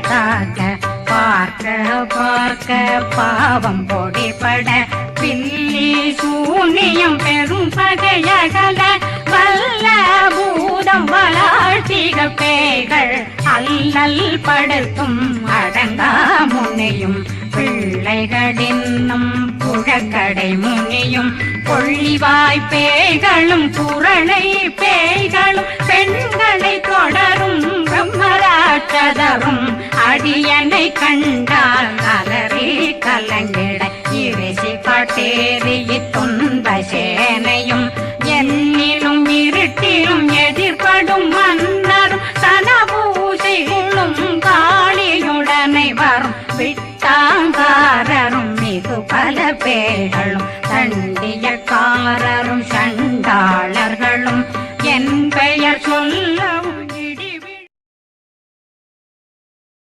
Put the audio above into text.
தாக்க பார்க்க பார்க்க பாவம் பொடிபட பில்லி சூனியம் பெரும் பகையகல வல்ல பூதம் வளாழ்த்திக பேய்கள் அல்லல் படுத்தும் அடங்கா முனையும் பிள்ளைகளின்னும் புழக்கடை முனியும் கொள்ளிவாய் பேய்களும் குரளை பேய்களும் பெண்களை தொடரும் பிரம்மராட்சதரும் அடியனை கண்டால் அலறி கலங்கிட இரிசி பட்டேறிய துன்ப சேனையும் என்னிலும் இருட்டிலும் எதிர்படும் மன்னரும் தனபூசைகளும் காளியுடனை வரும் விட்டாங்காரரும் மிகு பல பேட